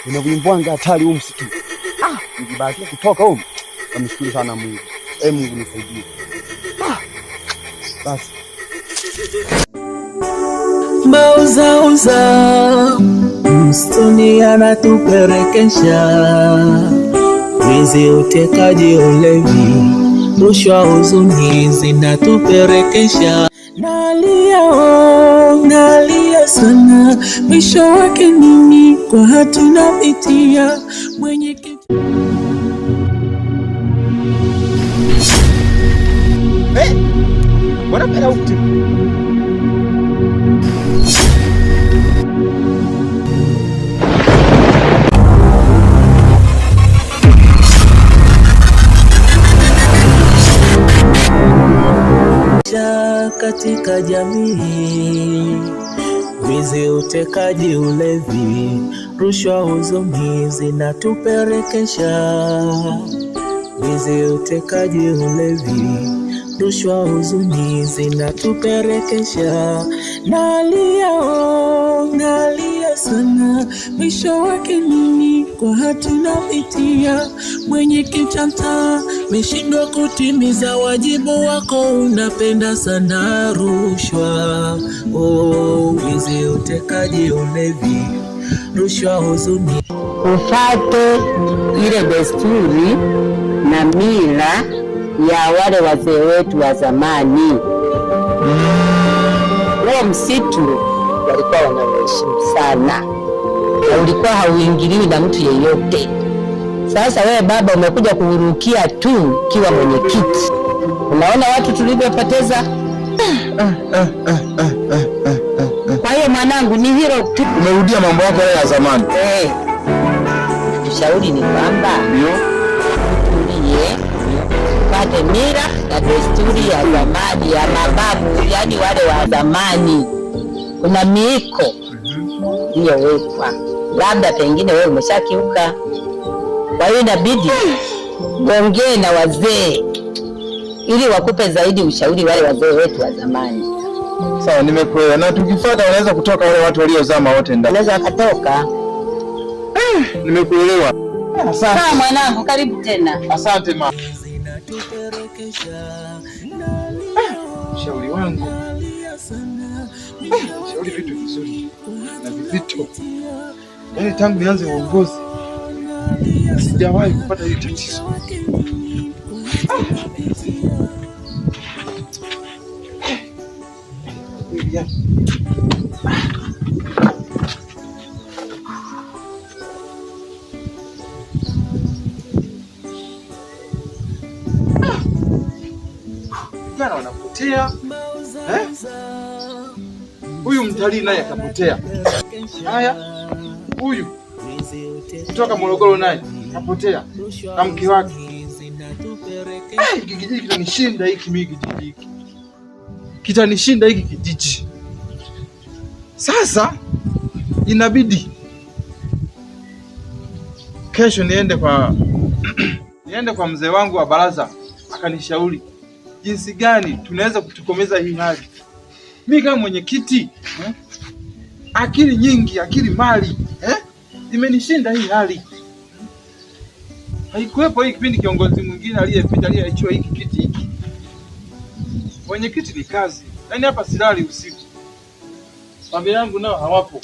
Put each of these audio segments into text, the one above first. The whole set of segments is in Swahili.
Unavimbwanga hatari huko msitu. Nikibahatika kutoka huko, namshukuru sana Mungu. Mungu nisaidie. Basi. Mauza msituni anatuperekesha, wizi, utekaji, ulevi, rushwa, huzuni zinatuperekesha. Nalia sana, mwisho wake nini? Kwa hatuna pitia mwenyekiti. Wanapenda huku. Katika jamii, wizi, utekaji, ulevi, rushwa, huzuni zinatuperekesha. Wizi, utekaji, ulevi, rushwa, huzuni zinatuperekesha. Nalia sana, mwisho wake nini? Kwa hatuna pitia mwenyekiti wa mtaa, umeshindwa kutimiza wajibu wako, unapenda sana rushwa. Wizi, utekaji, ulevi, rushwa, huzuni. Ufate ile desturi na mila ya wale wazee wetu wa zamani. Huo msitu walikuwa wanaheshimu sana, na ulikuwa hauingiliwi na mtu yeyote. Sasa wewe baba umekuja kuhurukia tu kiwa mwenyekiti. Unaona watu tulivyopoteza. Kwa hiyo mwanangu, ni hilo tu. Umerudia mambo yako ya zamani. Ushauri ni kwamba tulie, pate mila na desturi ya zamani ya mababu, yani wale wa zamani. Kuna miiko iliyowekwa, labda pengine wewe umeshakiuka. Kwa hiyo inabidi uongee na wazee ili wakupe zaidi ushauri, wale wazee wetu wa zamani. Sawa, nimekuelewa. Na tukifuata wanaweza kutoka wale watu waliozama wote ndani. Wanaweza wakatoka. Nimekuelewa. Asante. Sawa mwanangu, karibu tena. Asante mama. Shauri wangu. Shauri vitu vizuri na vizito. Yaani tangu nianze uongozi sijawahi kupata hili tatizo. Vijana wanapotea. Huyu mtalii naye akapotea. Haya, huyu kutoka Morogoro naye akapotea na mke wake. Kijiji kitanishinda hiki mimi, kijiji kitanishinda hiki kijiji. Sasa inabidi kesho niende kwa mzee wangu wa baraza, akanishauri jinsi gani tunaweza kutokomeza hii hali. Mimi kama mwenyekiti, akili nyingi, akili mali, imenishinda hii hali. Haikuwepo hii kipindi kiongozi mwingine aliyepita aliyeachiwa hiki kiti hiki. Mwenyekiti ni kazi. Yaani hapa silali usiku. Familia yangu nao hawapo.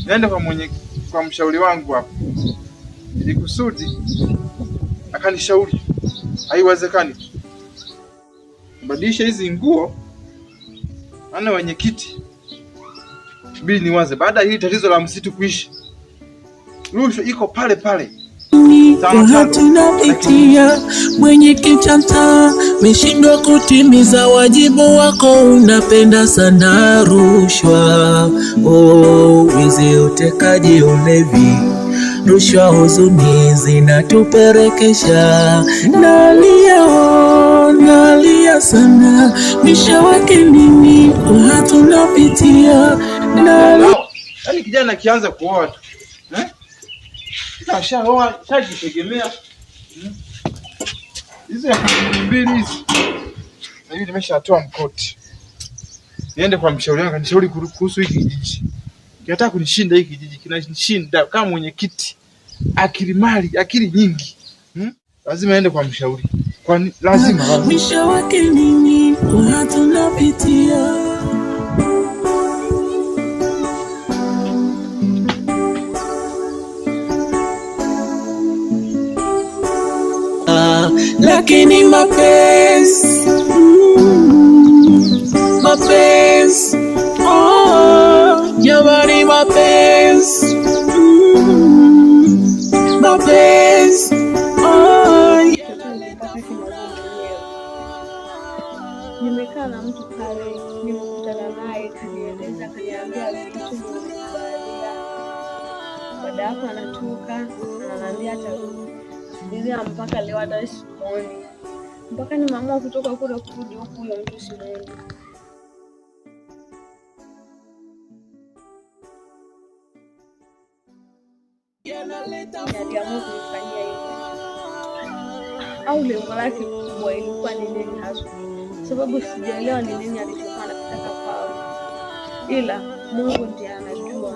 Naenda kwa mshauri wangu hapo. Ili kusudi akanishauri haiwezekani. Badilisha hizi nguo Maana wenyekiti, bili niwaze baada ya hili tatizo la msitu kuishi, rushwa iko pale pale. Tunapitia mwenyekiti mtaa meshindwa kutimiza wajibu wako, unapenda sana rushwa. Wizi, utekaji, ulevi, rushwa, huzuni zinatuperekesha. Nalia sana, mwisho wake nini? Tunapitia yaani kijana kianza kuoa tu shaoa shajitegemea. Hizi 2,000 hizi na hivi nimeshatoa mkoti, niende kwa mshauri wangu anishauri kuhusu hiki kijiji. Kinataka kunishinda hiki kijiji, kinanishinda kama mwenyekiti, akili nyingi. Lazima niende kwa mshauri, kwani lazima mwisho wake nini? Tunapitia lakini mapenzi jamani, mapenzi nimekaa na mtu pale, nimekutana naye, kanieleza, kaniambia vitu nimekubalia. Baada ya hapo anatoka, ananiambia atarudi. Ndio mpaka leo hata simuoni. Mpaka nimeamua kutoka kule kurudi huku, huyo mtu simuoni. Aliamua kunifanyia hivyo. Au lengo lake kubwa ilikuwa ni nini hasa? Sababu sijaelewa ni nini alichokuwa anataka kwao, ila Mungu ndiye anajua.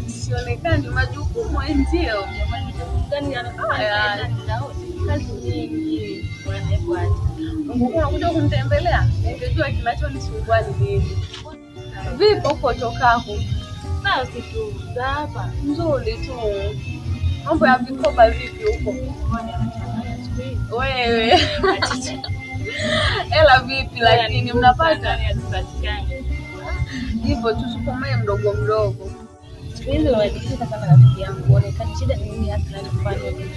Sionekani majukumu ndio kazi nyingi. Unakuja kunitembelea, ungejua kinachonisumbua ni nini. Vipi uko tokako? Sawa tu hapa nzuri tu. Mambo ya vikoba vipi huko? Wewe ela vipi lakini mnapata hivyo tusukume mdogo mdogo. Siwezi wajikita kama rafiki yangu, onekani shida ni nini hasa nafanya nini?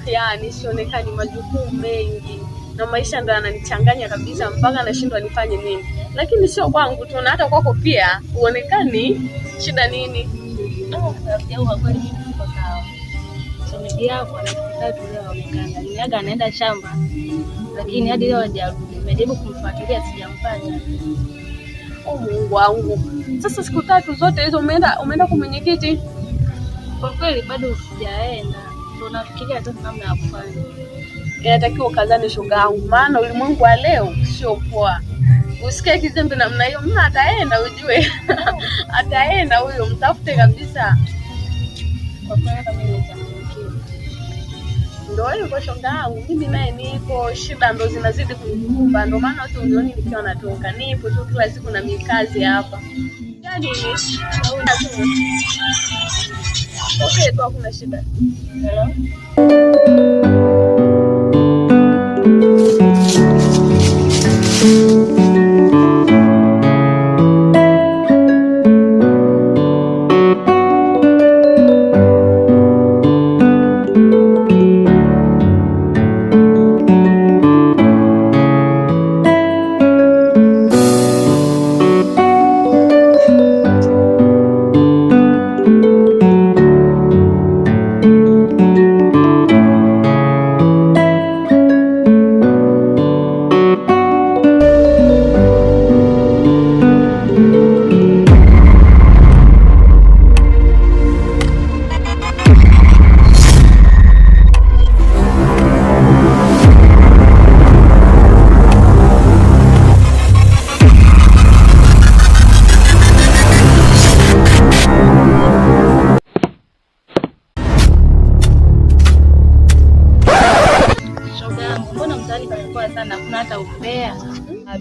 Yaani sionekani, majukumu mengi na maisha ndio yananichanganya kabisa mpaka nashindwa nifanye nini. Lakini sio kwangu tu, na hata kwako pia uonekani, shida nini? Rafiki yangu kwa kweli niko sawa. Somedi yako anataka tu leo aonekana. Niaga anaenda shamba. Lakini hadi leo hajarudi. Nimejaribu kumfuatilia sijampata. Mungu wangu. Sasa siku 3 zote hizo umeenda kwa mwenyekiti? Kwa kweli bado sijaenda. Ndio nafikiria hata namna ya kufanya. Inatakiwa ukazane shoga yangu, maana ulimwengu wa leo sio poa. Usikie kizembe namna hiyo, mna ataenda ujue. Ataenda huyo, mtafute kabisa. Kwa kweli kama nimechanganyikiwa. Ndio hiyo kwa shoga yangu, mimi naye nipo, shida ndo zinazidi kunikumba, ndio maana watu unioni nikiwa natoka. Nipo tu kila siku na mikazi hapa. Yaani okay tu, hakuna shida. Hello?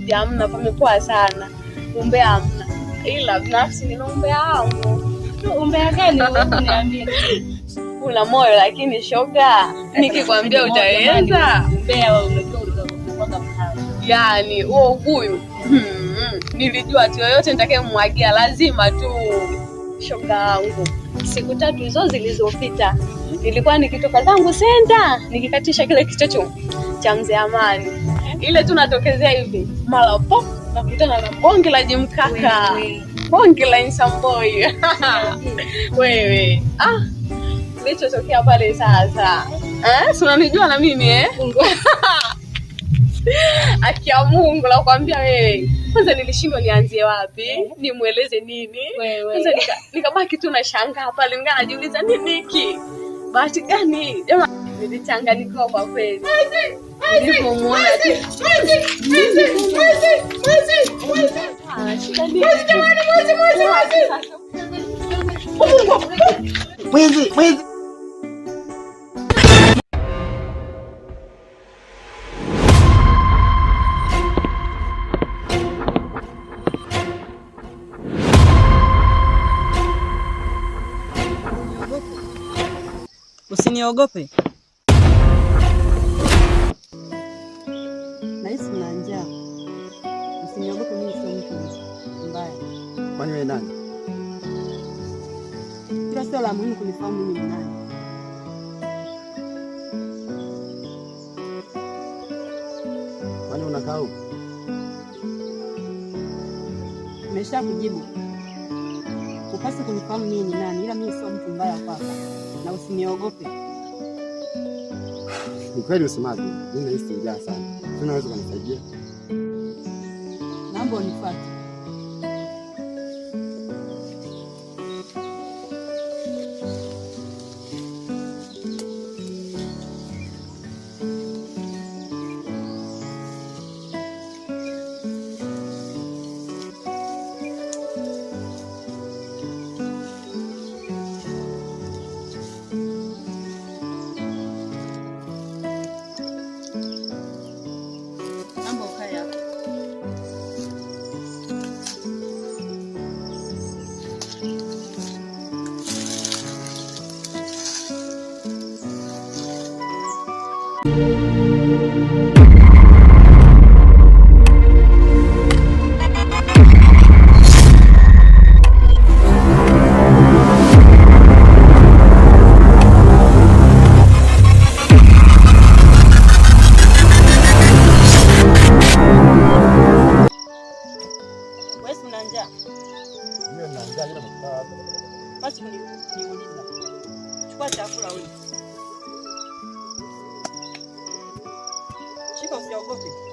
hivi hamna, pamepoa sana. Umbea hamna. Ila binafsi nina umbea wangu. Umbea gani wewe niambie? Una moyo lakini shoga. Nikikwambia utaweza. Umbea wewe unajua unapanga mhali. Yaani huo ubuyu. Nilijua tu yoyote nitakayemwagia lazima tu. Shoga yangu. Siku 3 hizo zilizopita nilikuwa nikitoka zangu senta nikikatisha kile kichocho cha Mzee Amani. Ile tunatokezea hivi mara pop nakutana na bonge la jimkaka. Bonge la insamboy. Wewe. Kilichotokea pale sasa. Si unanijua na mimi Akia Mungu nakwambia wewe. Kwanza nilishindwa nianzie wapi? Nimueleze nini? Kwanza nikabaki tu na shangaa pale najiuliza nini hiki? Bahati gani? Jamaa nilichanganyikiwa kwa kweli. Nilipomuona tu. Mwizi. Usiniogope. Nahisi na njaa. Usiniogope, mimi sio mtu mbaya. Kwani wewe nani? Kila sio la muhimu kunifahamu mimi ni nani. Kwani unakaa huko? Nimesha kujibu. Upasi kunifahamu mimi ni nani, ila mimi sio mtu mbaya kwako. Na usiniogope. Ukweli usemaje? Mimi nahisi njaa sana. Unaweza kunisaidia? Naomba unifuate. Basi niuliza. Chukua chakula wewe. Shika usiogope.